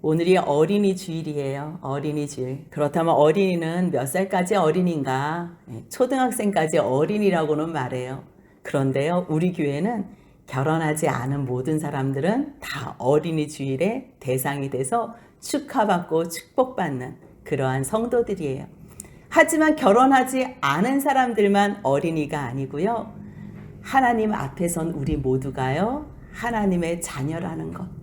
오늘이 어린이 주일이에요. 어린이 주일. 그렇다면 어린이는 몇 살까지 어린인가? 초등학생까지 어린이라고는 말해요. 그런데요, 우리 교회는 결혼하지 않은 모든 사람들은 다 어린이 주일의 대상이 돼서 축하받고 축복받는 그러한 성도들이에요. 하지만 결혼하지 않은 사람들만 어린이가 아니고요. 하나님 앞에 선 우리 모두가요, 하나님의 자녀라는 것.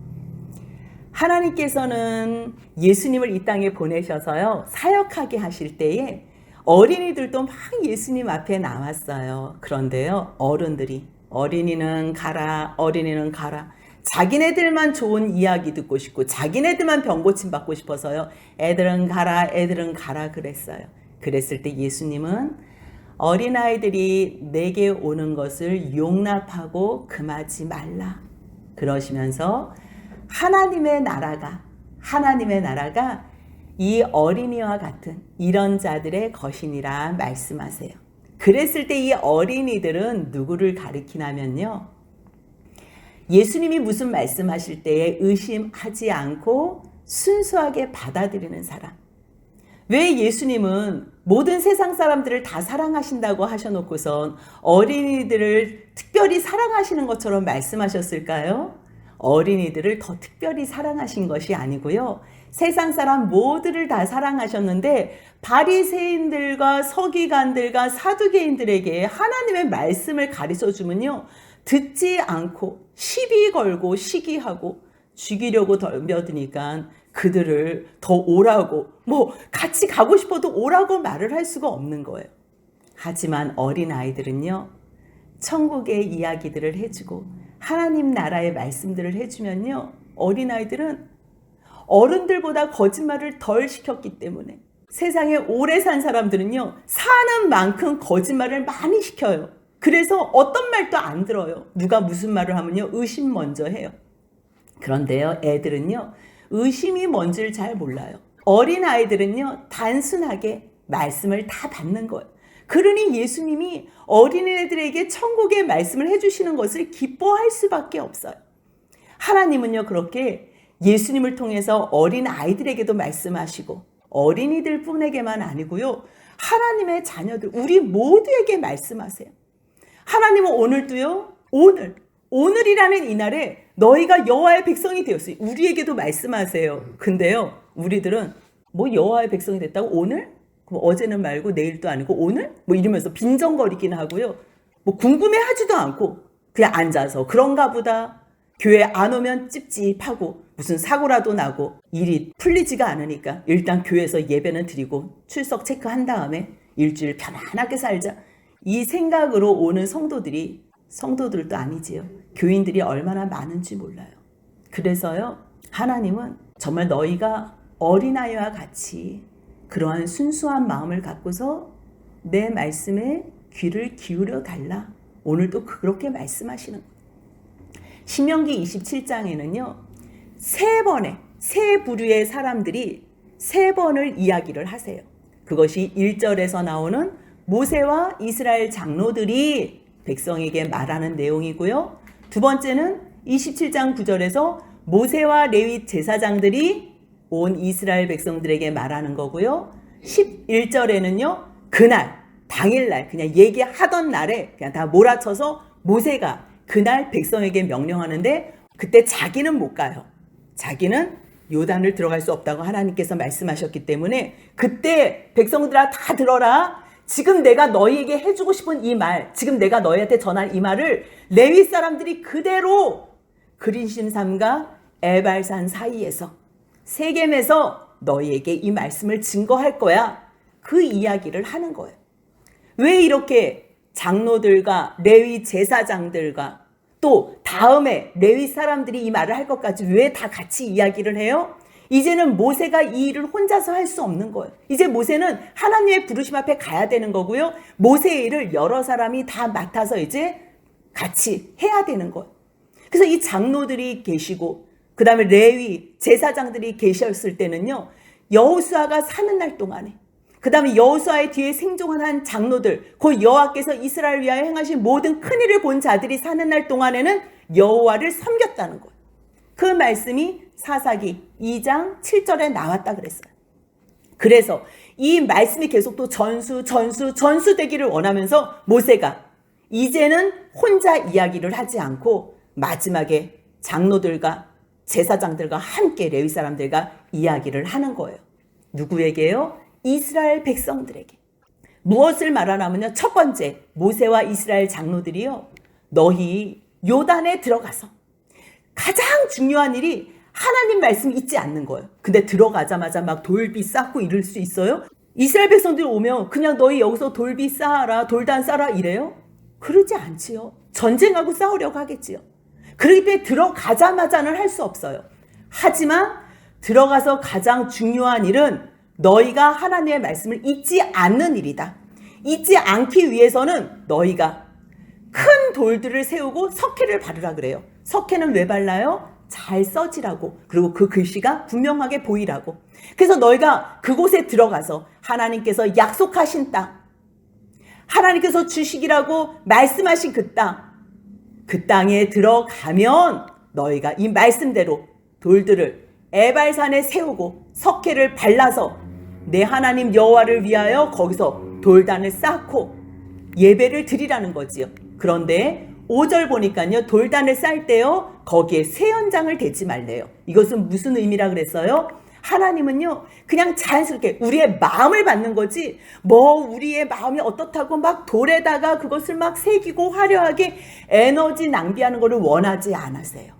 하나님께서는 예수님을 이 땅에 보내셔서요, 사역하게 하실 때에 어린이들도 막 예수님 앞에 나왔어요. 그런데요, 어린이는 가라, 어린이는 가라. 자기네들만 좋은 이야기 듣고 싶고 자기네들만 병고침 받고 싶어서요, 애들은 가라 그랬어요. 그랬을 때 예수님은 어린아이들이 내게 오는 것을 용납하고 금하지 말라 그러시면서 하나님의 나라가 이 어린이와 같은 이런 자들의 것이니라 말씀하세요. 그랬을 때 이 어린이들은 누구를 가리키냐면요, 예수님이 무슨 말씀하실 때에 의심하지 않고 순수하게 받아들이는 사람. 왜 예수님은 모든 세상 사람들을 다 사랑하신다고 하셔놓고선 어린이들을 특별히 사랑하시는 것처럼 말씀하셨을까요? 어린이들을 더 특별히 사랑하신 것이 아니고요, 세상 사람 모두를 다 사랑하셨는데 바리새인들과 서기관들과 사두개인들에게 하나님의 말씀을 가르쳐 주면요, 듣지 않고 시비 걸고 시기하고 죽이려고 덤벼드니까 그들을 더 오라고, 같이 가고 싶어도 오라고 말을 할 수가 없는 거예요. 하지만 어린아이들은요, 천국의 이야기들을 해주고 하나님 나라의 말씀들을 해주면요, 어린아이들은 어른들보다 거짓말을 덜 시켰기 때문에, 세상에 오래 산 사람들은요, 사는 만큼 거짓말을 많이 시켜요. 그래서 어떤 말도 안 들어요. 누가 무슨 말을 하면요, 의심 먼저 해요. 그런데요, 애들은요, 의심이 뭔지를 잘 몰라요. 어린아이들은요, 단순하게 말씀을 다 받는 거예요. 그러니 예수님이 어린애들에게 천국의 말씀을 해주시는 것을 기뻐할 수밖에 없어요. 하나님은요, 그렇게 예수님을 통해서 어린아이들에게도 말씀하시고 어린이들 뿐에게만 아니고요, 하나님의 자녀들, 우리 모두에게 말씀하세요. 하나님은 오늘도요, 오늘이라는 이날에 너희가 여호와의 백성이 되었어요. 우리에게도 말씀하세요. 근데요, 우리들은 여호와의 백성이 됐다고 오늘? 그럼 어제는 말고 내일도 아니고 오늘? 이러면서 빈정거리긴 하고요. 궁금해하지도 않고 그냥 앉아서 그런가 보다. 교회 안 오면 찝찝하고 무슨 사고라도 나고 일이 풀리지가 않으니까 일단 교회에서 예배는 드리고 출석 체크한 다음에 일주일 편안하게 살자. 이 생각으로 오는 성도들도 아니지요. 교인들이 얼마나 많은지 몰라요. 그래서요, 하나님은 정말 너희가 어린아이와 같이 그러한 순수한 마음을 갖고서 내 말씀에 귀를 기울여 달라. 오늘도 그렇게 말씀하시는 거예요. 신명기 27장에는요, 세 부류의 사람들이 3번을 이야기를 하세요. 그것이 1절에서 나오는 모세와 이스라엘 장로들이 백성에게 말하는 내용이고요. 두 번째는 27장 9절에서 모세와 레위 제사장들이 온 이스라엘 백성들에게 말하는 거고요. 11절에는요, 당일날 그냥 얘기하던 날에 그냥 다 몰아쳐서 모세가 그날 백성에게 명령하는데, 그때 자기는 못 가요. 자기는 요단을 들어갈 수 없다고 하나님께서 말씀하셨기 때문에 그때 백성들아 다 들어라. 지금 내가 너희에게 해주고 싶은 이 말, 지금 내가 너희한테 전할 이 말을 레위 사람들이 그대로 그린심산과 에발산 사이에서 세겜에서 너희에게 이 말씀을 증거할 거야. 그 이야기를 하는 거예요. 왜 이렇게 장로들과 레위 제사장들과 또 다음에 레위 사람들이 이 말을 할 것까지 왜 다 같이 이야기를 해요? 이제는 모세가 이 일을 혼자서 할 수 없는 거예요. 이제 모세는 하나님의 부르심 앞에 가야 되는 거고요. 모세의 일을 여러 사람이 다 맡아서 이제 같이 해야 되는 거예요. 그래서 이 장로들이 계시고 그 다음에 레위 제사장들이 계셨을 때는요, 여호수아가 사는 날 동안에, 그 다음에 여호수아의 뒤에 생존한 장로들, 곧 여호와께서 이스라엘 위하여 행하신 모든 큰일을 본 자들이 사는 날 동안에는 여호와를 섬겼다는 거예요. 그 말씀이 사사기 2장 7절에 나왔다 그랬어요. 그래서 이 말씀이 계속 또 전수되기를 원하면서 모세가 이제는 혼자 이야기를 하지 않고 마지막에 장로들과 제사장들과 함께 레위 사람들과 이야기를 하는 거예요. 누구에게요? 이스라엘 백성들에게. 무엇을 말하냐면요. 첫 번째, 모세와 이스라엘 장로들이요. 너희 요단에 들어가서 가장 중요한 일이 하나님 말씀 잊지 않는 거예요. 근데 들어가자마자 막 돌비 쌓고 이럴 수 있어요? 이스라엘 백성들이 오면 그냥 너희 여기서 돌비 쌓아라, 돌단 쌓아라 이래요? 그러지 않지요. 전쟁하고 싸우려고 하겠지요. 그렇기 때문에 들어가자마자는 할 수 없어요. 하지만 들어가서 가장 중요한 일은 너희가 하나님의 말씀을 잊지 않는 일이다. 잊지 않기 위해서는 너희가 큰 돌들을 세우고 석회를 바르라 그래요. 석회는 왜 발라요? 잘 써지라고. 그리고 그 글씨가 분명하게 보이라고. 그래서 너희가 그곳에 들어가서 하나님께서 약속하신 땅, 하나님께서 주시기라고 말씀하신 그 땅에 들어가면 너희가 이 말씀대로 돌들을 에발산에 세우고 석회를 발라서 내 하나님 여호와를 위하여 거기서 돌단을 쌓고 예배를 드리라는 거지요. 그런데 5절 보니까요. 돌단을 쌓을 때요. 거기에 새 연장을 대지 말래요. 이것은 무슨 의미라 그랬어요? 하나님은요. 그냥 자연스럽게 우리의 마음을 받는 거지 우리의 마음이 어떻다고 막 돌에다가 그것을 막 새기고 화려하게 에너지 낭비하는 것을 원하지 않으세요.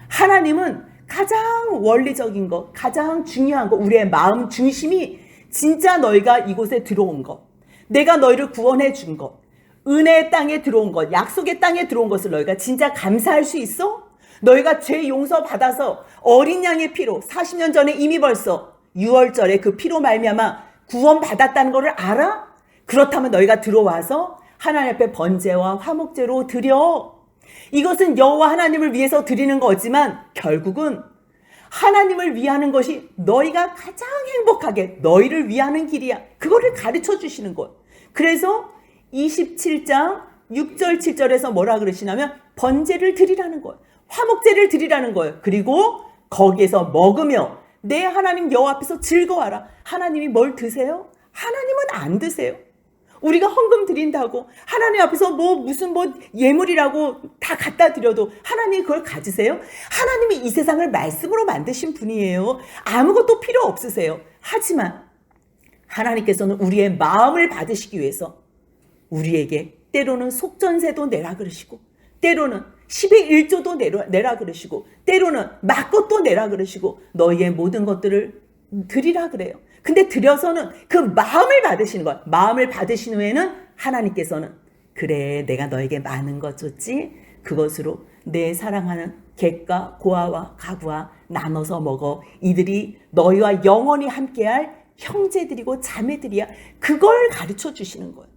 하나님은 가장 원리적인 것, 가장 중요한 것, 우리의 마음 중심이 진짜 너희가 이곳에 들어온 것, 내가 너희를 구원해 준 것, 은혜의 땅에 들어온 것, 약속의 땅에 들어온 것을 너희가 진짜 감사할 수 있어? 너희가 죄 용서 받아서 어린 양의 피로 40년 전에 이미 벌써 6월절에 그 피로 말미암아 구원 받았다는 것을 알아? 그렇다면 너희가 들어와서 하나님 앞에 번제와 화목제로 드려. 이것은 여호와 하나님을 위해서 드리는 거지만 결국은 하나님을 위하는 것이 너희가 가장 행복하게 너희를 위하는 길이야. 그거를 가르쳐 주시는 거예요. 그래서 27장 6절 7절에서 뭐라 그러시냐면 번제를 드리라는 거예요. 화목제를 드리라는 거예요. 그리고 거기에서 먹으며 내 하나님 여호와 앞에서 즐거워하라. 하나님이 뭘 드세요? 하나님은 안 드세요. 우리가 헌금 드린다고 하나님 앞에서 무슨 예물이라고 다 갖다 드려도 하나님이 그걸 가지세요? 하나님이 이 세상을 말씀으로 만드신 분이에요. 아무것도 필요 없으세요. 하지만 하나님께서는 우리의 마음을 받으시기 위해서 우리에게 때로는 속전세도 내라 그러시고 때로는 10의 1조도 내라 그러시고 때로는 막것도 내라 그러시고 너희의 모든 것들을 드리라 그래요. 근데 드려서는 그 마음을 받으시는 거야. 마음을 받으신 후에는 하나님께서는 그래 내가 너에게 많은 것 줬지 그것으로 내 사랑하는 객과 고아와 가부와 나눠서 먹어. 이들이 너희와 영원히 함께할 형제들이고 자매들이야. 그걸 가르쳐 주시는 거예요.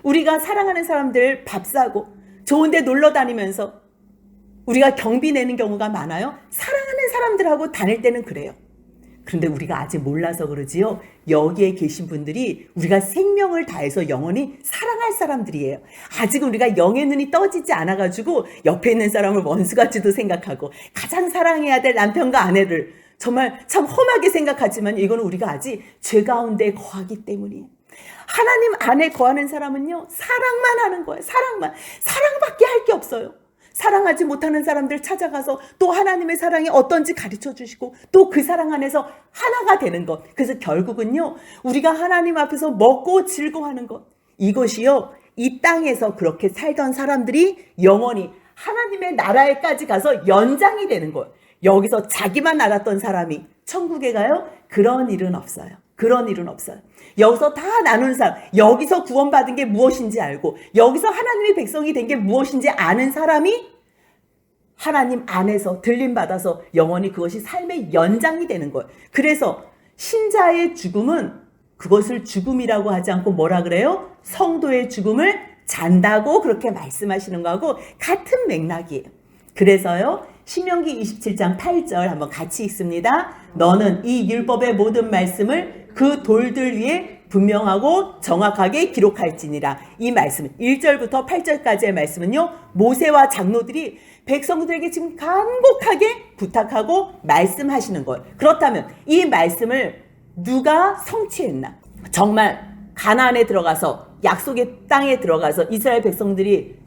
우리가 사랑하는 사람들 밥 사고 좋은 데 놀러 다니면서 우리가 경비 내는 경우가 많아요. 사랑하는 사람들하고 다닐 때는 그래요. 그런데 우리가 아직 몰라서 그러지요. 여기에 계신 분들이 우리가 생명을 다해서 영원히 사랑할 사람들이에요. 아직 우리가 영의 눈이 떠지지 않아가지고 옆에 있는 사람을 원수같이도 생각하고 가장 사랑해야 될 남편과 아내를 정말 참 험하게 생각하지만 이거는 우리가 아직 죄 가운데 거하기 때문이에요. 하나님 안에 거하는 사람은요. 사랑만 하는 거예요. 사랑밖에 할 게 없어요. 사랑하지 못하는 사람들 찾아가서 또 하나님의 사랑이 어떤지 가르쳐 주시고 또 그 사랑 안에서 하나가 되는 것. 그래서 결국은요. 우리가 하나님 앞에서 먹고 즐거워하는 것. 이것이요. 이 땅에서 그렇게 살던 사람들이 영원히 하나님의 나라에까지 가서 연장이 되는 거예요. 여기서 자기만 알았던 사람이 천국에 가요? 그런 일은 없어요. 그런 일은 없어요. 여기서 다 나누는 사람, 여기서 구원받은 게 무엇인지 알고 여기서 하나님의 백성이 된 게 무엇인지 아는 사람이 하나님 안에서 들림받아서 영원히 그것이 삶의 연장이 되는 거예요. 그래서 신자의 죽음은 그것을 죽음이라고 하지 않고 뭐라 그래요? 성도의 죽음을 잔다고 그렇게 말씀하시는 거하고 같은 맥락이에요. 그래서요. 신명기 27장 8절 한번 같이 읽습니다. 너는 이 율법의 모든 말씀을 그 돌들 위에 분명하고 정확하게 기록할지니라. 이 말씀 1절부터 8절까지의 말씀은요, 모세와 장로들이 백성들에게 지금 간곡하게 부탁하고 말씀하시는 거예요. 그렇다면 이 말씀을 누가 성취했나? 정말 가나안에 들어가서 약속의 땅에 들어가서 이스라엘 백성들이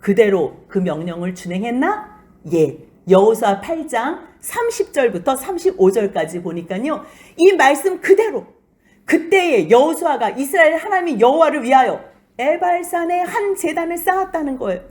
그대로 그 명령을 준행했나? 예. 여호수아 8장 30절부터 35절까지 보니까요, 이 말씀 그대로 그때에 여호수아가 이스라엘 하나님 여호와를 위하여 에발산에 한 제단을 쌓았다는 거예요.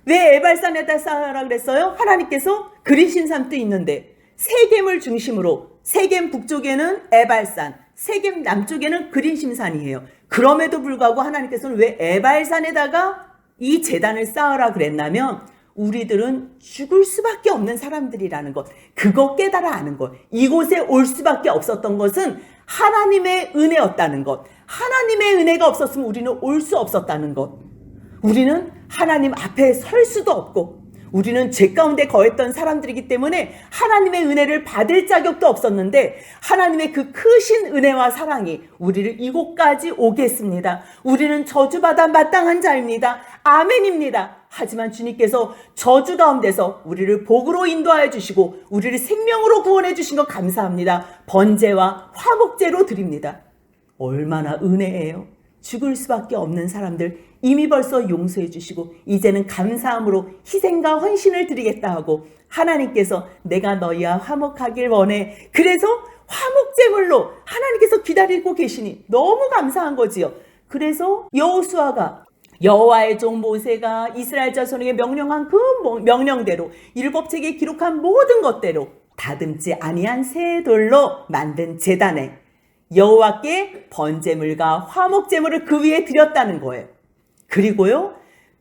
왜 에발산에다 쌓으라 그랬어요? 하나님께서 그리신 산도 있는데 세겜을 중심으로 세겜 북쪽에는 에발산, 세겜 남쪽에는 그린심산이에요. 그럼에도 불구하고 하나님께서는 왜 에발산에다가 이 제단을 쌓으라 그랬냐면 우리들은 죽을 수밖에 없는 사람들이라는 것, 그거 깨달아 아는 것, 이곳에 올 수밖에 없었던 것은 하나님의 은혜였다는 것, 하나님의 은혜가 없었으면 우리는 올 수 없었다는 것, 우리는 하나님 앞에 설 수도 없고 우리는 죄 가운데 거했던 사람들이기 때문에 하나님의 은혜를 받을 자격도 없었는데 하나님의 그 크신 은혜와 사랑이 우리를 이곳까지 오게 했습니다. 우리는 저주받아 마땅한 자입니다. 아멘입니다. 하지만 주님께서 저주 가운데서 우리를 복으로 인도하여 주시고 우리를 생명으로 구원해 주신 것 감사합니다. 번제와 화목제로 드립니다. 얼마나 은혜예요. 죽을 수밖에 없는 사람들 이미 벌써 용서해 주시고 이제는 감사함으로 희생과 헌신을 드리겠다 하고 하나님께서 내가 너희와 화목하길 원해. 그래서 화목제물로 하나님께서 기다리고 계시니 너무 감사한 거지요. 그래서 여호수아가 여호와의 종 모세가 이스라엘 자손에게 명령한 그 명령대로 율법책에 기록한 모든 것대로 다듬지 아니한 새 돌로 만든 제단에 여호와께 번제물과 화목제물을 그 위에 드렸다는 거예요. 그리고요,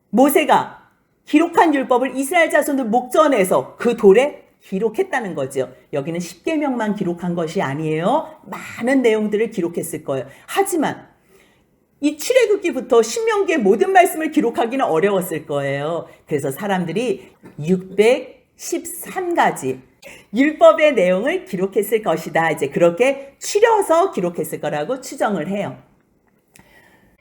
모세가 기록한 율법을 이스라엘 자손들 목전에서 그 돌에 기록했다는 거죠. 여기는 10계명만 기록한 것이 아니에요. 많은 내용들을 기록했을 거예요. 하지만 이 출애굽기부터 신명기의 모든 말씀을 기록하기는 어려웠을 거예요. 그래서 사람들이 613가지 율법의 내용을 기록했을 것이다. 이제 그렇게 추려서 기록했을 거라고 추정을 해요.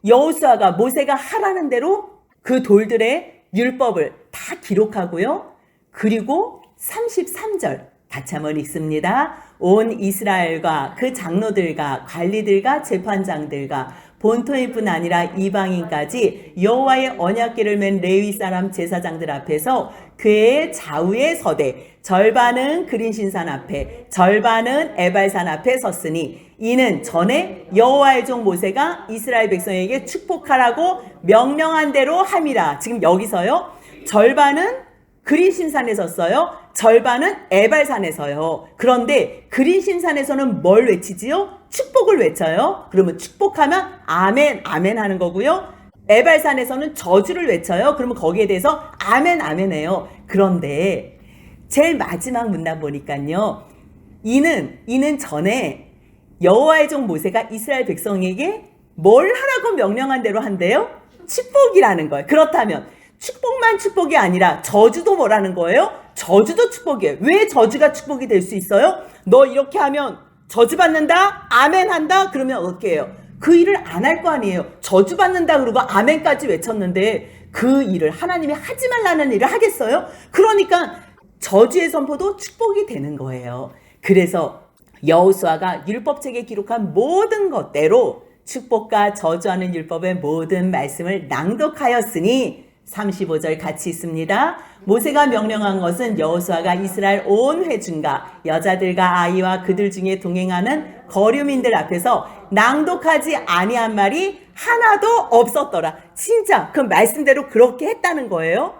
여호수아가 모세가 하라는 대로 그 돌들의 율법을 다 기록하고요. 그리고 33절 같이 한번 읽습니다. 온 이스라엘과 그 장로들과 관리들과 재판장들과 본토인뿐 아니라 이방인까지 여호와의 언약궤를 맨 레위 사람 제사장들 앞에서 궤의 좌우에 서되 절반은 그린신산 앞에 절반은 에발산 앞에 섰으니 이는 전에 여호와의 종 모세가 이스라엘 백성에게 축복하라고 명령한 대로 함이라. 지금 여기서요, 절반은 그린신산에 섰어요. 절반은 에발산에서요. 그런데 그린신산에서는 뭘 외치지요? 축복을 외쳐요. 그러면 축복하면 아멘 아멘 하는 거고요. 에발산에서는 저주를 외쳐요. 그러면 거기에 대해서 아멘 아멘 해요. 그런데 제일 마지막 문단 보니까요, 이는 전에 여호와의 종 모세가 이스라엘 백성에게 뭘 하라고 명령한 대로 한대요? 축복이라는 거예요. 그렇다면 축복만 축복이 아니라 저주도 뭐라는 거예요? 저주도 축복이에요. 왜 저주가 축복이 될 수 있어요? 너 이렇게 하면 저주받는다? 아멘 한다? 그러면 어떻게 해요? 그 일을 안 할 거 아니에요. 저주받는다 그러고 아멘까지 외쳤는데 그 일을 하나님이 하지 말라는 일을 하겠어요? 그러니까 저주의 선포도 축복이 되는 거예요. 그래서 여호수아가 율법책에 기록한 모든 것대로 축복과 저주하는 율법의 모든 말씀을 낭독하였으니 35절 같이 있습니다. 모세가 명령한 것은 여호수아가 이스라엘 온 회중과 여자들과 아이와 그들 중에 동행하는 거류민들 앞에서 낭독하지 아니한 말이 하나도 없었더라. 진짜 그 말씀대로 그렇게 했다는 거예요.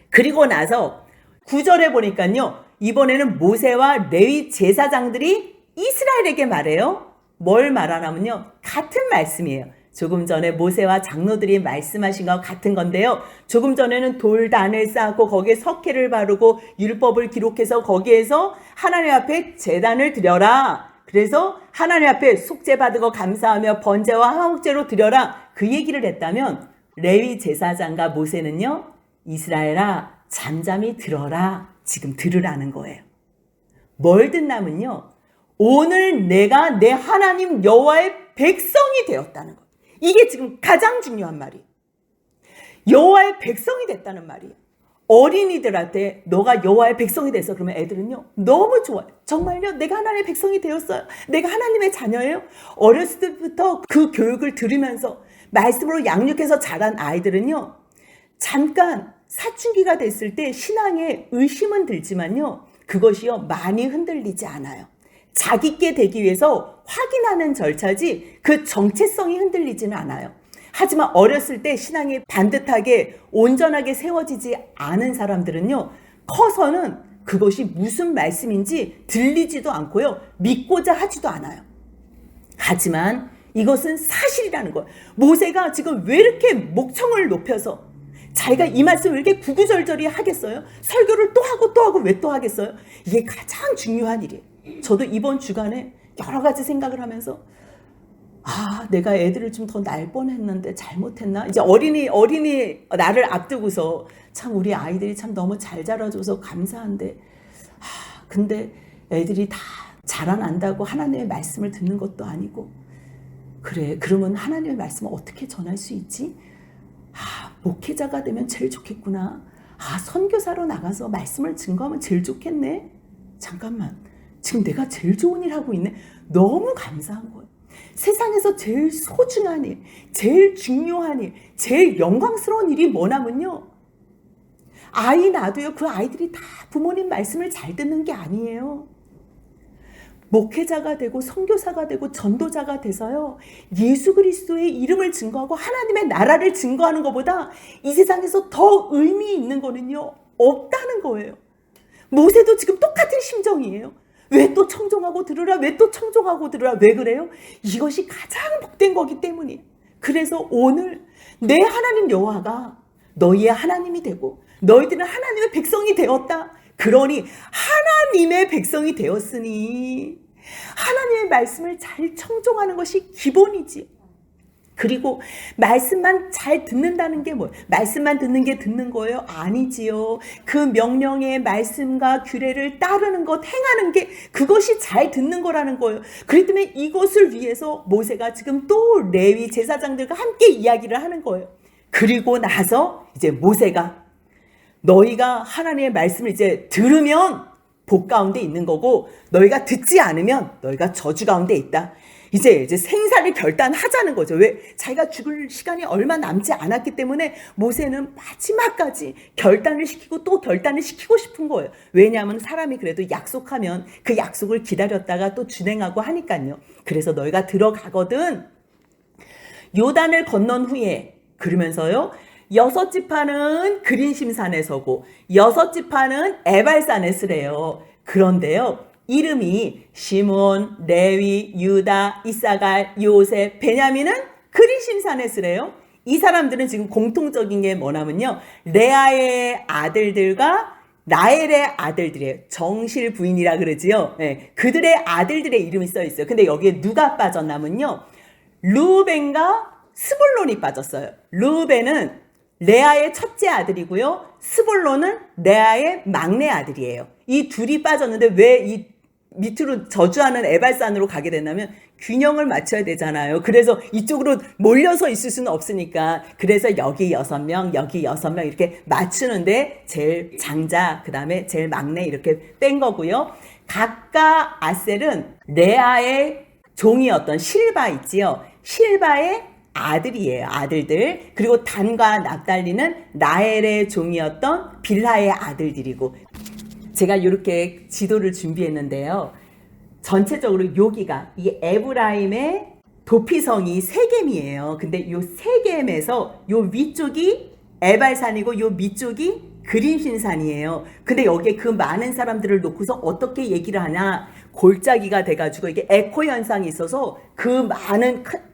그리고 나서 9절에 보니까요, 이번에는 모세와 레위 제사장들이 이스라엘에게 말해요. 뭘 말하냐면요, 같은 말씀이에요. 조금 전에 모세와 장로들이 말씀하신 것 같은 건데요. 조금 전에는 돌단을 쌓고 거기에 석회를 바르고 율법을 기록해서 거기에서 하나님 앞에 제단을 드려라. 그래서 하나님 앞에 속죄 받고 감사하며 번제와 화목제로 드려라. 그 얘기를 했다면 레위 제사장과 모세는요, 이스라엘아 잠잠히 들어라. 지금 들으라는 거예요. 뭘 듣냐면요, 오늘 내가 내 하나님 여호와의 백성이 되었다는 것. 이게 지금 가장 중요한 말이에요. 여호와의 백성이 됐다는 말이에요. 어린이들한테 너가 여호와의 백성이 돼서 그러면 애들은요 너무 좋아요. 정말요? 내가 하나님의 백성이 되었어요. 내가 하나님의 자녀예요. 어렸을 때부터 그 교육을 들으면서 말씀으로 양육해서 자란 아이들은요 잠깐 사춘기가 됐을 때 신앙에 의심은 들지만요 그것이요 많이 흔들리지 않아요. 자기께 되기 위해서 확인하는 절차지 그 정체성이 흔들리지는 않아요. 하지만 어렸을 때 신앙이 반듯하게 온전하게 세워지지 않은 사람들은요 커서는 그것이 무슨 말씀인지 들리지도 않고요 믿고자 하지도 않아요. 하지만 이것은 사실이라는 거예요. 모세가 지금 왜 이렇게 목청을 높여서 자기가 이 말씀을 왜 이렇게 구구절절히 하겠어요? 설교를 또 하고 또 하고 왜 또 하겠어요? 이게 가장 중요한 일이에요. 저도 이번 주간에 여러 가지 생각을 하면서 내가 애들을 좀 더 날 뻔했는데 잘못했나? 이제 어린이 나를 앞두고서 참 우리 아이들이 참 너무 잘 자라줘서 감사한데 근데 애들이 다 자라난다고 하나님의 말씀을 듣는 것도 아니고 그래 그러면 하나님의 말씀을 어떻게 전할 수 있지? 목회자가 되면 제일 좋겠구나. 선교사로 나가서 말씀을 증거하면 제일 좋겠네. 잠깐만 지금 내가 제일 좋은 일 하고 있네. 너무 감사한 거예요. 세상에서 제일 소중한 일, 제일 중요한 일, 제일 영광스러운 일이 뭐냐면요 아이 낳아도요 그 아이들이 다 부모님 말씀을 잘 듣는 게 아니에요. 목회자가 되고 선교사가 되고 전도자가 돼서요 예수 그리스도의 이름을 증거하고 하나님의 나라를 증거하는 것보다 이 세상에서 더 의미 있는 거는요 없다는 거예요. 모세도 지금 똑같은 심정이에요. 왜 또 청종하고 들으라? 왜 또 청종하고 들으라? 왜 그래요? 이것이 가장 복된 거기 때문이에요. 그래서 오늘 내 하나님 여호와가 너희의 하나님이 되고 너희들은 하나님의 백성이 되었다. 그러니 하나님의 백성이 되었으니 하나님의 말씀을 잘 청종하는 것이 기본이지. 그리고 말씀만 잘 듣는다는 게 뭐예요? 말씀만 듣는 게 듣는 거예요? 아니지요. 그 명령의 말씀과 규례를 따르는 것, 행하는 게 그것이 잘 듣는 거라는 거예요. 그렇기 때문에 이것을 위해서 모세가 지금 또 레위 제사장들과 함께 이야기를 하는 거예요. 그리고 나서 이제 모세가 너희가 하나님의 말씀을 이제 들으면 복 가운데 있는 거고 너희가 듣지 않으면 너희가 저주 가운데 있다. 이제 생사를 결단하자는 거죠. 왜? 자기가 죽을 시간이 얼마 남지 않았기 때문에 모세는 마지막까지 결단을 시키고 또 결단을 시키고 싶은 거예요. 왜냐하면 사람이 그래도 약속하면 그 약속을 기다렸다가 또 준행하고 하니까요. 그래서 너희가 들어가거든 요단을 건넌 후에 그러면서요 6지파는 그린심산에 서고 6지파는 에발산에 쓰래요. 그런데요 이름이 시므온, 레위, 유다, 이사갈, 요셉, 베냐민은 그린심산에 쓰래요. 이 사람들은 지금 공통적인 게 뭐냐면요 레아의 아들들과 라헬의 아들들이에요. 정실 부인이라 그러지요. 네, 그들의 아들들의 이름이 써 있어요. 근데 여기에 누가 빠졌냐면요 르우벤과 스불론이 빠졌어요. 르우벤은 레아의 첫째 아들이고요. 스불론은 레아의 막내 아들이에요. 이 둘이 빠졌는데 왜 이 밑으로 저주하는 에발산으로 가게 됐냐면 균형을 맞춰야 되잖아요. 그래서 이쪽으로 몰려서 있을 수는 없으니까 그래서 여기 6명 여기 6명 이렇게 맞추는데 제일 장자 그 다음에 제일 막내 이렇게 뺀 거고요. 각각 아셀은 레아의 종이었던 실바 있지요. 실바의 아들이에요. 아들들. 그리고 단과 납달리는 라헬의 종이었던 빌하의 아들들이고 제가 이렇게 지도를 준비했는데요. 전체적으로 여기가 이 에브라임의 도피성이 세겜이에요. 근데 이 세겜에서 이 위쪽이 에발산이고 이 밑쪽이 그린신산이에요. 근데 여기에 그 많은 사람들을 놓고서 어떻게 얘기를 하냐? 골짜기가 돼가지고 이게 에코 현상이 있어서 그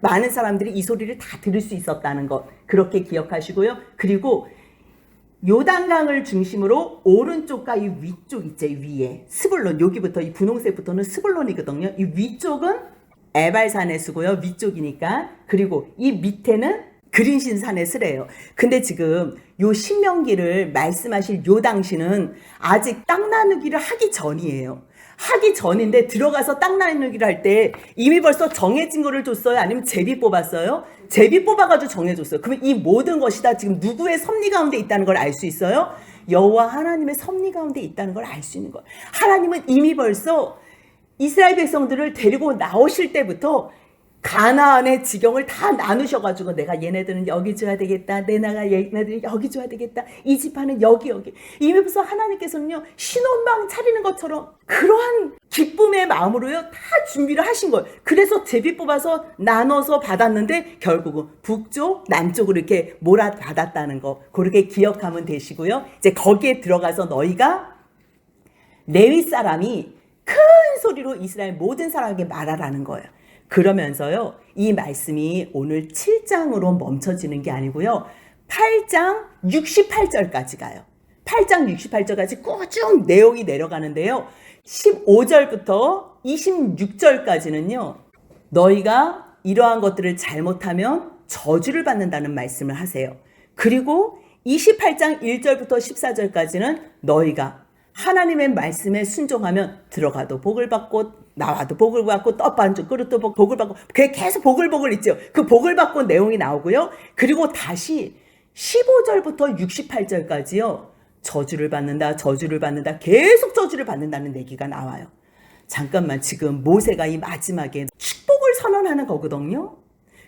많은 사람들이 이 소리를 다 들을 수 있었다는 것 그렇게 기억하시고요. 그리고 요단강을 중심으로 오른쪽과 이 위쪽 있죠. 위에 스불론 여기부터 이 분홍색부터는 스불론이거든요. 이 위쪽은 에발산에 쓰고요. 위쪽이니까. 그리고 이 밑에는 그린신산에 쓰래요. 근데 지금 요 신명기를 말씀하실 요 당시는 아직 땅 나누기를 하기 전이에요. 하기 전인데 들어가서 땅 나누기를 할 때 이미 벌써 정해진 거를 줬어요? 아니면 제비 뽑았어요? 제비 뽑아가지고 정해줬어요. 그러면 이 모든 것이 다 지금 누구의 섭리 가운데 있다는 걸 알 수 있어요? 여호와 하나님의 섭리 가운데 있다는 걸 알 수 있는 거예요. 하나님은 이미 벌써 이스라엘 백성들을 데리고 나오실 때부터 가나안의 지경을 다 나누셔가지고 내가 얘네들은 여기 줘야 되겠다. 내 나라 얘네들은 여기 줘야 되겠다. 이 지파는 여기. 이미 벌써 하나님께서는요. 신혼방 차리는 것처럼 그러한 기쁨의 마음으로요. 다 준비를 하신 거예요. 그래서 제비 뽑아서 나눠서 받았는데 결국은 북쪽, 남쪽으로 이렇게 몰아받았다는 거. 그렇게 기억하면 되시고요. 이제 거기에 들어가서 너희가 레위 사람이 큰 소리로 이스라엘 모든 사람에게 말하라는 거예요. 그러면서요, 이 말씀이 오늘 7장으로 멈춰지는 게 아니고요, 8장 68절까지 가요. 8장 68절까지 꾸쭉 내용이 내려가는데요, 15절부터 26절까지는요, 너희가 이러한 것들을 잘못하면 저주를 받는다는 말씀을 하세요. 그리고 28장 1절부터 14절까지는 너희가 하나님의 말씀에 순종하면 들어가도 복을 받고 나와도 복을 받고 떡반죽 그릇도 복을 받고 그게 계속 복을 있죠. 그 복을 받고 내용이 나오고요. 그리고 다시 15절부터 68절까지요. 저주를 받는다 계속 저주를 받는다는 얘기가 나와요. 잠깐만, 지금 모세가 이 마지막에 축복을 선언하는 거거든요.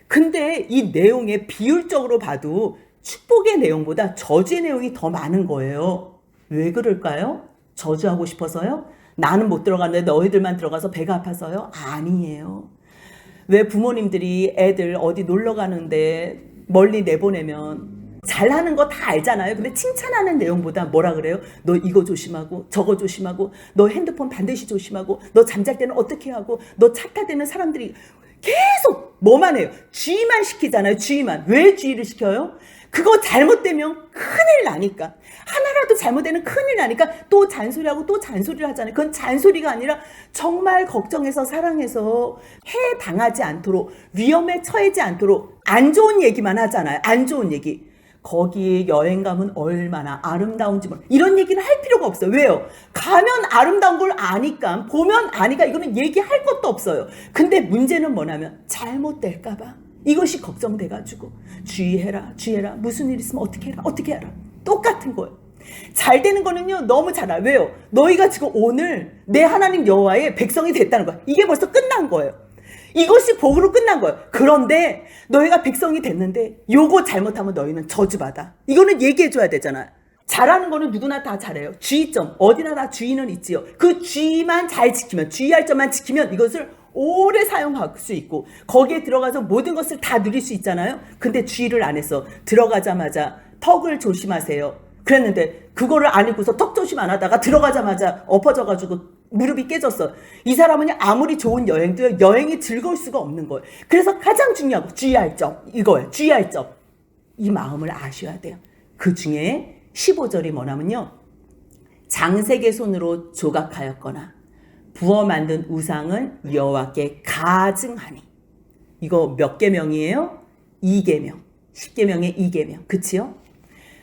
근데 이 내용에 비율적으로 봐도 축복의 내용보다 저주의 내용이 더 많은 거예요. 왜 그럴까요? 저주하고 싶어서요? 나는 못 들어갔는데 너희들만 들어가서 배가 아파서요? 아니에요. 왜 부모님들이 애들 어디 놀러 가는데 멀리 내보내면 잘하는 거 다 알잖아요. 근데 칭찬하는 내용보다 뭐라 그래요? 너 이거 조심하고 저거 조심하고 너 핸드폰 반드시 조심하고 너 잠잘 때는 어떻게 하고 너 차 탈 때는 사람들이 계속 뭐만 해요? 주의만 시키잖아요. 주의만. 왜 주의를 시켜요? 그거 잘못되면 큰일 나니까. 하나라도 잘못되면 큰일 나니까 또 잔소리하고 또 잔소리를 하잖아요. 그건 잔소리가 아니라 정말 걱정해서 사랑해서 해당하지 않도록, 위험에 처하지 않도록 안 좋은 얘기만 하잖아요. 안 좋은 얘기. 거기 여행 가면 얼마나 아름다운지 몰라. 이런 얘기는 할 필요가 없어요. 왜요? 가면 아름다운 걸 아니까, 보면 아니까 이거는 얘기할 것도 없어요. 근데 문제는 뭐냐면 잘못될까 봐. 이것이 걱정돼가지고 주의해라. 무슨 일 있으면 어떻게 해라. 똑같은 거예요. 잘 되는 거는요, 너무 잘 알아요. 왜요? 너희가 지금 오늘 내 하나님 여호와의 백성이 됐다는 거야. 이게 벌써 끝난 거예요. 이것이 복으로 끝난 거예요. 그런데 너희가 백성이 됐는데 요거 잘못하면 너희는 저주받아. 이거는 얘기해줘야 되잖아요. 잘하는 거는 누구나 다 잘해요. 주의점, 어디나 다 주의는 있지요. 그 주의만 잘 지키면, 주의할 점만 지키면 이것을 오래 사용할 수 있고 거기에 들어가서 모든 것을 다 누릴 수 있잖아요. 근데 주의를 안 해서 들어가자마자 턱을 조심하세요. 그랬는데 그거를 안 입고서 턱 조심 안 하다가 들어가자마자 엎어져가지고 무릎이 깨졌어. 이 사람은 아무리 좋은 여행도 여행이 즐거울 수가 없는 거예요. 그래서 가장 중요하고 주의할 점 이거예요. 주의할 점. 이 마음을 아셔야 돼요. 그 중에 15절이 뭐냐면요. 장색의 손으로 조각하였거나 부어 만든 우상을 여호와께 가증하니. 이거 몇 계명이에요? 2계명. 10계명의 2계명. 그치요?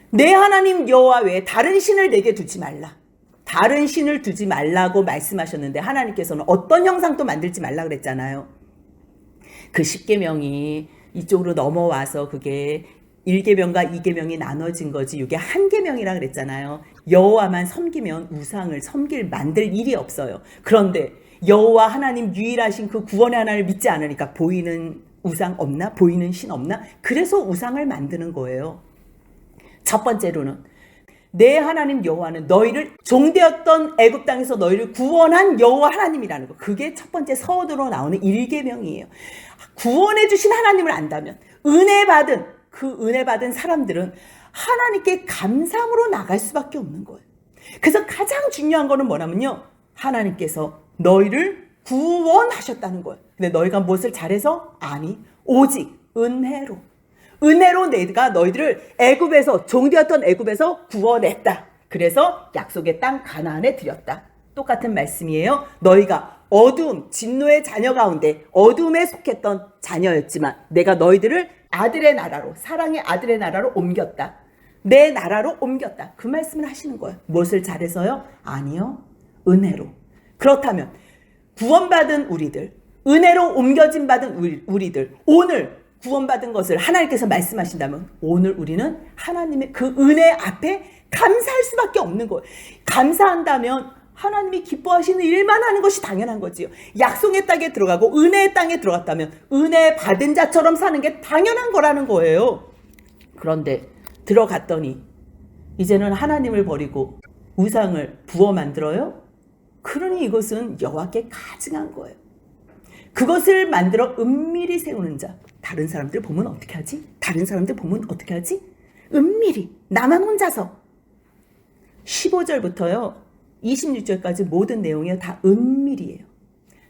내 하나님 여호와 외에 다른 신을 내게 두지 말라. 다른 신을 두지 말라고 말씀하셨는데 하나님께서는 어떤 형상도 만들지 말라 그랬잖아요. 그 10계명이 이쪽으로 넘어와서 그게 1계명과 2계명이 나눠진 거지. 이게 한 계명이라 그랬잖아요. 여호와만 섬기면 우상을 만들 일이 없어요. 그런데 여호와 하나님 유일하신 그 구원의 하나님을 믿지 않으니까 보이는 우상 없나? 보이는 신 없나? 그래서 우상을 만드는 거예요. 첫 번째로는 내 하나님 여호와는 너희를 종되었던 애굽 땅에서 너희를 구원한 여호와 하나님이라는 거. 그게 첫 번째 서두로 나오는 1계명이에요. 구원해 주신 하나님을 안다면 은혜 받은 사람들은 하나님께 감사함으로 나갈 수밖에 없는 거예요. 그래서 가장 중요한 거는 뭐냐면요. 하나님께서 너희를 구원하셨다는 거예요. 근데 너희가 무엇을 잘해서? 아니, 오직 은혜로 내가 너희들을 애굽에서 종되었던 애굽에서 구원했다. 그래서 약속의 땅 가나안에 들였다. 똑같은 말씀이에요. 너희가 어두움, 진노의 자녀 가운데 어두움에 속했던 자녀였지만 내가 너희들을 아들의 나라로, 사랑의 아들의 나라로 옮겼다. 내 나라로 옮겼다. 그 말씀을 하시는 거예요. 무엇을 잘해서요? 아니요. 은혜로. 그렇다면 구원받은 우리들, 은혜로 옮겨진 받은 우리들, 오늘 구원받은 것을 하나님께서 말씀하신다면 오늘 우리는 하나님의 그 은혜 앞에 감사할 수밖에 없는 거예요. 감사한다면 하나님이 기뻐하시는 일만 하는 것이 당연한 거지요. 약속의 땅에 들어가고 은혜의 땅에 들어갔다면 은혜 받은 자처럼 사는 게 당연한 거라는 거예요. 그런데 들어갔더니 이제는 하나님을 버리고 우상을 부어 만들어요? 그러니 이것은 여호와께 가증한 거예요. 그것을 만들어 은밀히 세우는 자. 다른 사람들 보면 어떻게 하지? 다른 사람들 보면 어떻게 하지? 은밀히 나만 혼자서. 15절부터요 26절까지 모든 내용이 다 은밀이에요.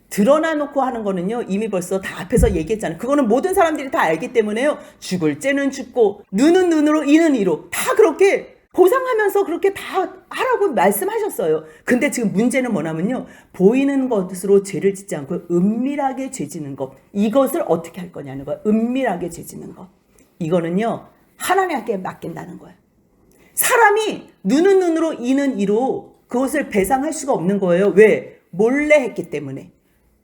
드러나 놓고 하는 거는요 이미 벌써 다 앞에서 얘기했잖아요. 그거는 모든 사람들이 다 알기 때문에요. 죽을 째는 죽고 눈은 눈으로 이는 이로 다 그렇게 보상하면서 그렇게 다 하라고 말씀하셨어요. 근데 지금 문제는 뭐냐면요. 보이는 것으로 죄를 짓지 않고 은밀하게 죄 짓는 것. 이것을 어떻게 할 거냐는 거예요. 은밀하게 죄 짓는 것. 이거는요. 하나님께 맡긴다는 거예요. 사람이 눈은 눈으로 이는 이로 그것을 배상할 수가 없는 거예요. 왜? 몰래 했기 때문에.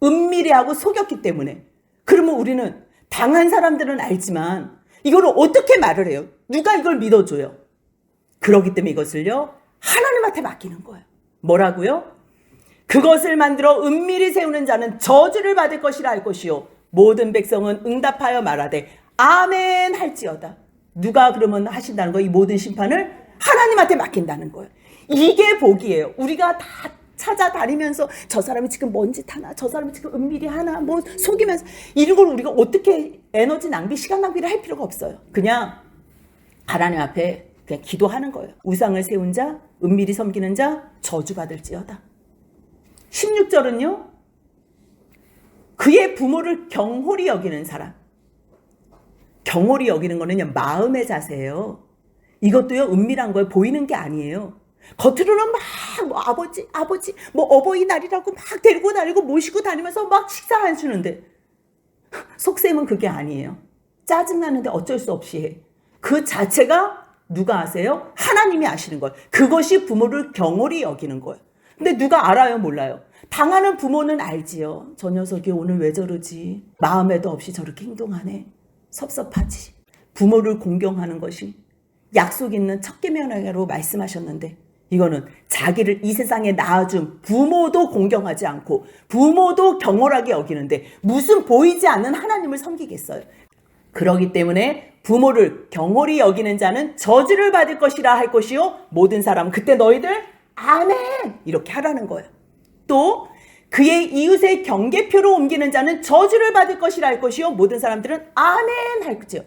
은밀히 하고 속였기 때문에. 그러면 우리는 당한 사람들은 알지만 이거를 어떻게 말을 해요? 누가 이걸 믿어줘요? 그렇기 때문에 이것을요 하나님한테 맡기는 거예요. 뭐라고요? 그것을 만들어 은밀히 세우는 자는 저주를 받을 것이라 할 것이요 모든 백성은 응답하여 말하되 아멘 할지어다. 누가 그러면 하신다는 거예요? 이 모든 심판을 하나님한테 맡긴다는 거예요. 이게 복이에요. 우리가 다 찾아다니면서 저 사람이 지금 뭔 짓 하나, 저 사람이 지금 은밀히 하나, 뭐 속이면서 이런 걸 우리가 어떻게 에너지 낭비, 시간 낭비를 할 필요가 없어요. 그냥 하나님 앞에 그냥 기도하는 거예요. 우상을 세운 자, 은밀히 섬기는 자, 저주받을지어다. 16절은요. 그의 부모를 경홀히 여기는 사람. 경홀히 여기는 거는요. 마음의 자세예요. 이것도요. 은밀한 거예요. 보이는 게 아니에요. 겉으로는 막 뭐 아버지 뭐 어버이날이라고 막 데리고 다니고 모시고 다니면서 막 식사 안 주는데 속셈은 그게 아니에요. 짜증나는데 어쩔 수 없이 해. 그 자체가 누가 아세요? 하나님이 아시는 거예요. 그것이 부모를 경홀히 여기는 거예요. 근데 누가 알아요? 몰라요? 당하는 부모는 알지요. 저 녀석이 오늘 왜 저러지? 마음에도 없이 저렇게 행동하네. 섭섭하지. 부모를 공경하는 것이 약속 있는 첫 계명으로 말씀하셨는데 이거는 자기를 이 세상에 낳아준 부모도 공경하지 않고 부모도 경홀하게 여기는데 무슨 보이지 않는 하나님을 섬기겠어요. 그러기 때문에 부모를 경홀히 여기는 자는 저주를 받을 것이라 할 것이요 모든 사람 그때 너희들 아멘 이렇게 하라는 거예요. 또 그의 이웃의 경계표로 옮기는 자는 저주를 받을 것이라 할 것이요 모든 사람들은 아멘 할지요.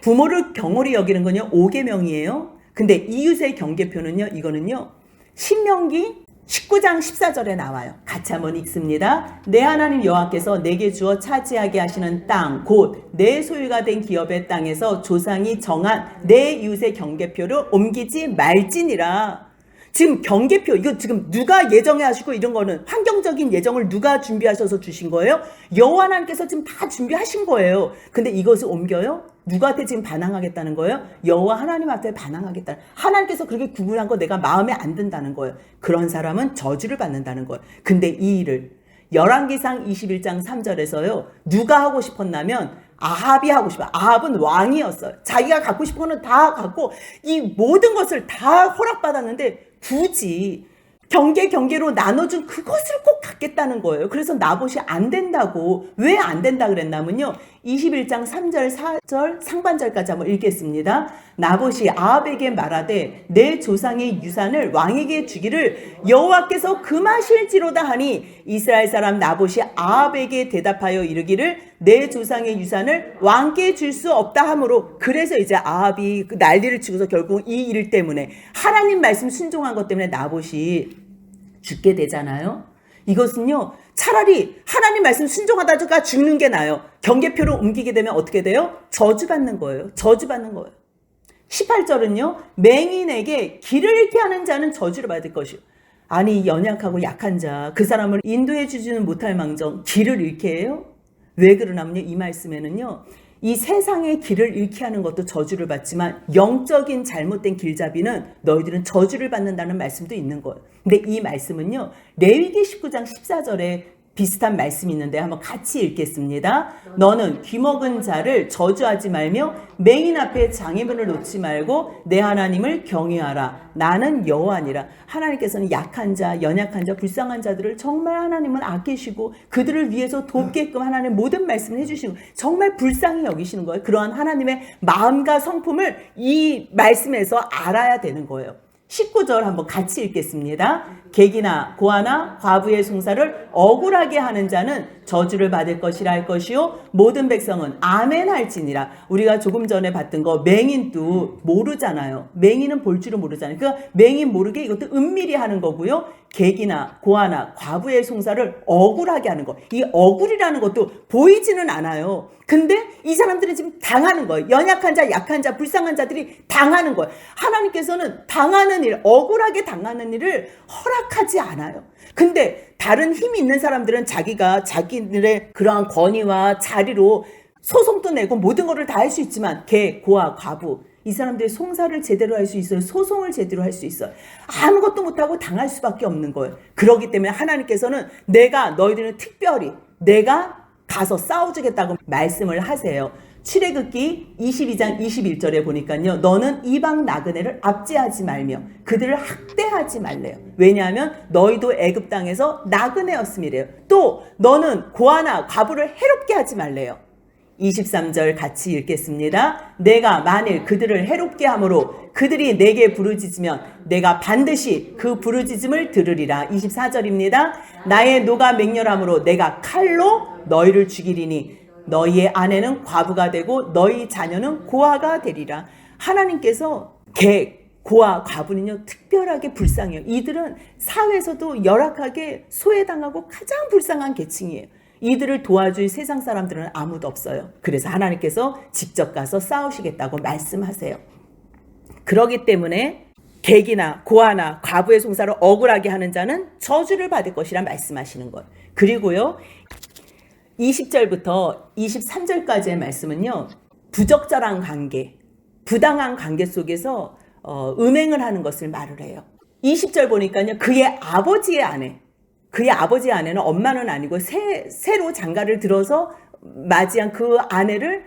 부모를 경홀히 여기는 건요 5계명이에요. 근데 이웃의 경계표는요 이거는요 신명기 19장 14절에 나와요. 같이 한번 읽습니다. 내 하나님 여호와께서 내게 주어 차지하게 하시는 땅 곧 내 소유가 된 기업의 땅에서 조상이 정한 내 이웃의 경계표를 옮기지 말지니라. 지금 경계표 이거 지금 누가 예정해 하시고 이런 거는 환경적인 예정을 누가 준비하셔서 주신 거예요? 여호와 하나님께서 지금 다 준비하신 거예요. 근데 이것을 옮겨요? 누구한테 지금 반항하겠다는 거예요? 여호와 하나님한테 반항하겠다는. 하나님께서 그렇게 구분한 거 내가 마음에 안 든다는 거예요. 그런 사람은 저주를 받는다는 거예요. 근데 이 일을 열왕기상 21장 3절에서요. 누가 하고 싶었냐면 아합이 하고 싶어요. 아합은 왕이었어요. 자기가 갖고 싶은 거는 다 갖고 이 모든 것을 다 허락받았는데 굳이 경계로 나눠준 그것을 꼭 갖겠다는 거예요. 그래서 나봇이 안 된다고. 왜 안 된다 그랬냐면요. 21장 3절 4절 상반절까지 한번 읽겠습니다. 나봇이 아합에게 말하되 내 조상의 유산을 왕에게 주기를 여호와께서 금하실지로다 하니 이스라엘 사람 나봇이 아합에게 대답하여 이르기를 내 조상의 유산을 왕께 줄 수 없다 하므로 그래서 이제 아합이 그 난리를 치고서 결국 이 일 때문에 하나님 말씀 순종한 것 때문에 나봇이 죽게 되잖아요. 이것은요 차라리 하나님 말씀 순종하다가 죽는 게 나아요. 경계표를 옮기게 되면 어떻게 돼요? 저주받는 거예요. 저주받는 거예요. 18절은요 맹인에게 길을 잃게 하는 자는 저주를 받을 것이요. 아니 연약하고 약한 자 그 사람을 인도해 주지는 못할 망정 길을 잃게 해요? 왜 그러냐면요 이 말씀에는요 이 세상의 길을 잃게 하는 것도 저주를 받지만 영적인 잘못된 길잡이는 너희들은 저주를 받는다는 말씀도 있는 거예요. 근데 이 말씀은요, 레위기 19장 14절에 비슷한 말씀이 있는데 한번 같이 읽겠습니다. 너는 귀먹은 자를 저주하지 말며 맹인 앞에 장애물을 놓지 말고 내 하나님을 경외하라. 나는 여호와니라. 하나님께서는 약한 자, 연약한 자, 불쌍한 자들을 정말 하나님은 아끼시고 그들을 위해서 돕게끔 하나님 모든 말씀을 해주시고 정말 불쌍히 여기시는 거예요. 그러한 하나님의 마음과 성품을 이 말씀에서 알아야 되는 거예요. 19절 한번 같이 읽겠습니다. 객이나 고아나 과부의 송사를 억울하게 하는 자는 저주를 받을 것이라 할 것이요 모든 백성은 아멘 할지니라. 우리가 조금 전에 봤던 거 맹인도 모르잖아요. 맹인은 볼 줄은 모르잖아요. 그러니까 맹인 모르게 이것도 은밀히 하는 거고요. 객이나 고아나 과부의 송사를 억울하게 하는 거. 이 억울이라는 것도 보이지는 않아요. 근데 이 사람들은 지금 당하는 거예요. 연약한 자, 약한 자, 불쌍한 자들이 당하는 거예요. 하나님께서는 당하는 일, 억울하게 당하는 일을 허락하지 않아요. 근데 다른 힘이 있는 사람들은 자기가 자기들의 그러한 권위와 자리로 소송도 내고 모든 것을 다 할 수 있지만 개, 고아, 과부 이 사람들이 송사를 제대로 할 수 있어요. 소송을 제대로 할 수 있어요. 아무것도 못하고 당할 수밖에 없는 거예요. 그렇기 때문에 하나님께서는 내가 너희들은 특별히 내가 가서 싸워주겠다고 말씀을 하세요. 출애굽기 22장 21절에 보니까요. 너는 이방 나그네를 압제하지 말며 그들을 학대하지 말래요. 왜냐하면 너희도 애굽 땅에서 나그네였음이래요. 또 너는 고아나 과부를 해롭게 하지 말래요. 23절 같이 읽겠습니다. 내가 만일 그들을 해롭게 함으로 그들이 내게 부르짖으면 내가 반드시 그 부르짖음을 들으리라. 24절입니다. 나의 노가 맹렬함으로 내가 칼로 너희를 죽이리니 너희의 아내는 과부가 되고 너희 자녀는 고아가 되리라. 하나님께서 고아, 과부는요 특별하게 불쌍해요. 이들은 사회에서도 열악하게 소외당하고 가장 불쌍한 계층이에요. 이들을 도와줄 세상 사람들은 아무도 없어요. 그래서 하나님께서 직접 가서 싸우시겠다고 말씀하세요. 그렇기 때문에 객이나 고아나 과부의 송사를 억울하게 하는 자는 저주를 받을 것이라 말씀하시는 거예요. 그리고요 20절부터 23절까지의 말씀은요 부적절한 관계, 부당한 관계 속에서 음행을 하는 것을 말을 해요. 20절 보니까요 그의 아버지의 아내는 엄마는 아니고 새로 장가를 들어서 맞이한 그 아내를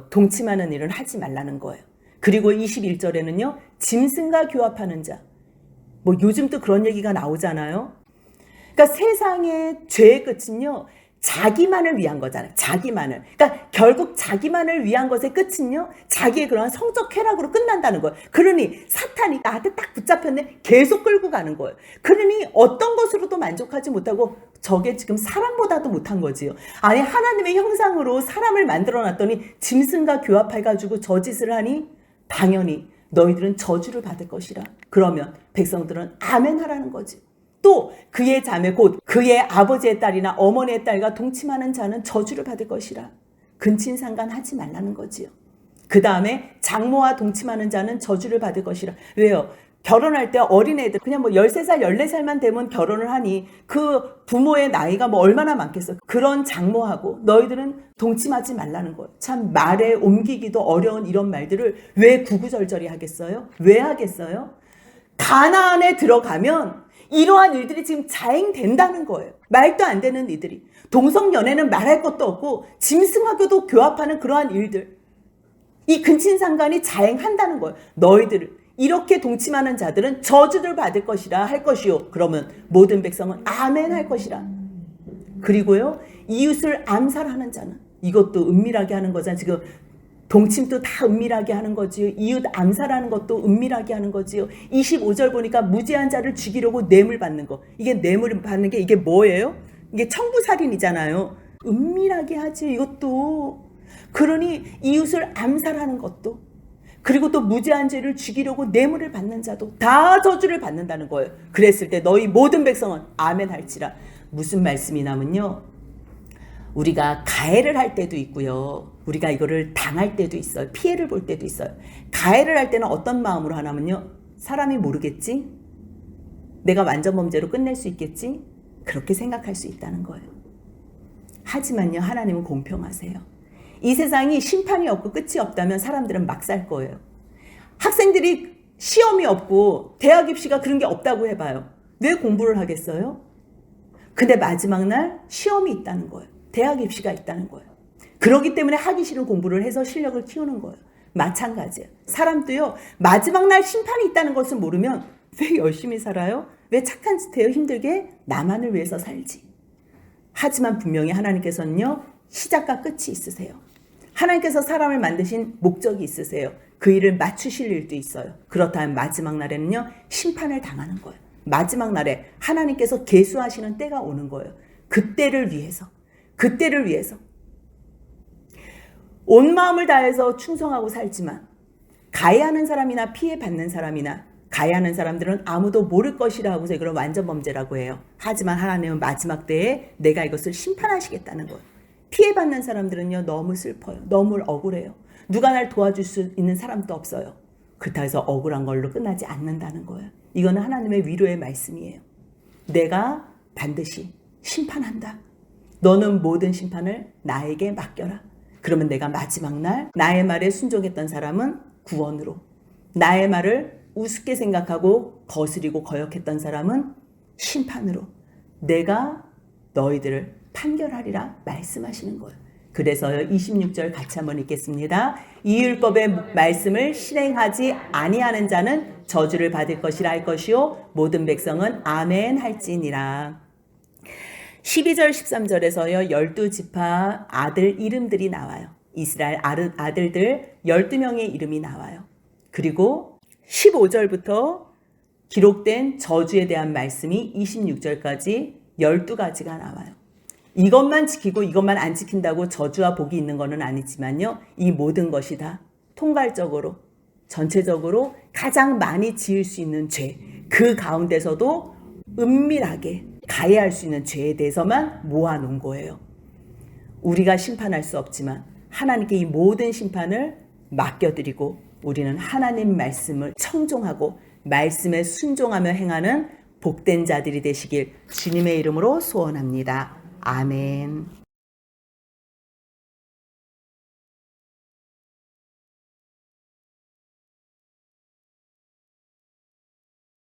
동침하는 일을 하지 말라는 거예요. 그리고 21절에는요. 짐승과 교합하는 자. 뭐 요즘 또 그런 얘기가 나오잖아요. 그러니까 세상의 죄의 끝은요. 자기만을 위한 거잖아요. 자기만을. 그러니까 결국 자기만을 위한 것의 끝은요. 자기의 그런 성적 쾌락으로 끝난다는 거예요. 그러니 사탄이 나한테 딱 붙잡혔네. 계속 끌고 가는 거예요. 그러니 어떤 것으로도 만족하지 못하고 저게 지금 사람보다도 못한 거지요. 아니 하나님의 형상으로 사람을 만들어놨더니 짐승과 교합해가지고 저 짓을 하니 당연히 너희들은 저주를 받을 것이라. 그러면 백성들은 아멘 하라는 거지. 또 그의 자매 곧 그의 아버지의 딸이나 어머니의 딸과 동침하는 자는 저주를 받을 것이라. 근친상간하지 말라는 거지요. 그 다음에 장모와 동침하는 자는 저주를 받을 것이라. 왜요? 결혼할 때 어린애들 그냥 뭐 13살 14살만 되면 결혼을 하니 그 부모의 나이가 뭐 얼마나 많겠어. 그런 장모하고 너희들은 동침하지 말라는 거예요. 참 말에 옮기기도 어려운 이런 말들을 왜 구구절절히 하겠어요? 왜 하겠어요? 가나안에 들어가면 이러한 일들이 지금 자행된다는 거예요. 말도 안 되는 일들이. 동성연애는 말할 것도 없고 짐승하고도 교합하는 그러한 일들. 이 근친상간이 자행한다는 거예요. 너희들을 이렇게 동침하는 자들은 저주를 받을 것이라 할 것이요. 그러면 모든 백성은 아멘 할 것이라. 그리고요. 이웃을 암살하는 자는 이것도 은밀하게 하는 거잖아요. 지금 동침도 다 은밀하게 하는 거지요. 이웃 암살하는 것도 은밀하게 하는 거지요. 25절 보니까 무죄한 자를 죽이려고 뇌물 받는 거. 이게 뇌물 받는 게 이게 뭐예요? 이게 청부살인이잖아요. 은밀하게 하지 이것도. 그러니 이웃을 암살하는 것도. 그리고 또 무죄한 죄를 죽이려고 뇌물을 받는 자도 다 저주를 받는다는 거예요. 그랬을 때 너희 모든 백성은 아멘 할지라. 무슨 말씀이냐면요. 우리가 가해를 할 때도 있고요. 우리가 이거를 당할 때도 있어요. 피해를 볼 때도 있어요. 가해를 할 때는 어떤 마음으로 하냐면요. 사람이 모르겠지? 내가 완전범죄로 끝낼 수 있겠지? 그렇게 생각할 수 있다는 거예요. 하지만요. 하나님은 공평하세요. 이 세상이 심판이 없고 끝이 없다면 사람들은 막 살 거예요. 학생들이 시험이 없고 대학 입시가 그런 게 없다고 해봐요. 왜 공부를 하겠어요? 근데 마지막 날 시험이 있다는 거예요. 대학 입시가 있다는 거예요. 그렇기 때문에 하기 싫은 공부를 해서 실력을 키우는 거예요. 마찬가지예요. 사람도요, 마지막 날 심판이 있다는 것을 모르면 왜 열심히 살아요? 왜 착한 짓 해요? 힘들게? 나만을 위해서 살지. 하지만 분명히 하나님께서는요, 시작과 끝이 있으세요. 하나님께서 사람을 만드신 목적이 있으세요. 그 일을 맞추실 일도 있어요. 그렇다면 마지막 날에는요, 심판을 당하는 거예요. 마지막 날에 하나님께서 계수하시는 때가 오는 거예요. 그때를 위해서. 온 마음을 다해서 충성하고 살지만 가해하는 사람이나 피해받는 사람이나 가해하는 사람들은 아무도 모를 것이라 하고서 이걸 완전 범죄라고 해요. 하지만 하나님은 마지막 때에 내가 이것을 심판하시겠다는 거예요. 피해받는 사람들은요, 너무 슬퍼요. 너무 억울해요. 누가 날 도와줄 수 있는 사람도 없어요. 그렇다고 해서 억울한 걸로 끝나지 않는다는 거예요. 이거는 하나님의 위로의 말씀이에요. 내가 반드시 심판한다. 너는 모든 심판을 나에게 맡겨라. 그러면 내가 마지막 날 나의 말에 순종했던 사람은 구원으로, 나의 말을 우습게 생각하고 거스리고 거역했던 사람은 심판으로 내가 너희들을 판결하리라 말씀하시는 거예요. 그래서요, 26절 같이 한번 읽겠습니다. 이 율법의 말씀을 실행하지 아니하는 자는 저주를 받을 것이라 할 것이요 모든 백성은 아멘 할지니라. 12절 13절에서요 12지파 아들 이름들이 나와요. 이스라엘 아들들 12명의 이름이 나와요. 그리고 15절부터 기록된 저주에 대한 말씀이 26절까지 12가지가 나와요. 이것만 지키고 이것만 안 지킨다고 저주와 복이 있는 것은 아니지만요, 이 모든 것이 다 통괄적으로 전체적으로 가장 많이 지을 수 있는 죄, 그 가운데서도 은밀하게 가해할 수 있는 죄에 대해서만 모아놓은 거예요. 우리가 심판할 수 없지만 하나님께 이 모든 심판을 맡겨드리고 우리는 하나님 말씀을 청종하고 말씀에 순종하며 행하는 복된 자들이 되시길 주님의 이름으로 소원합니다. 아멘.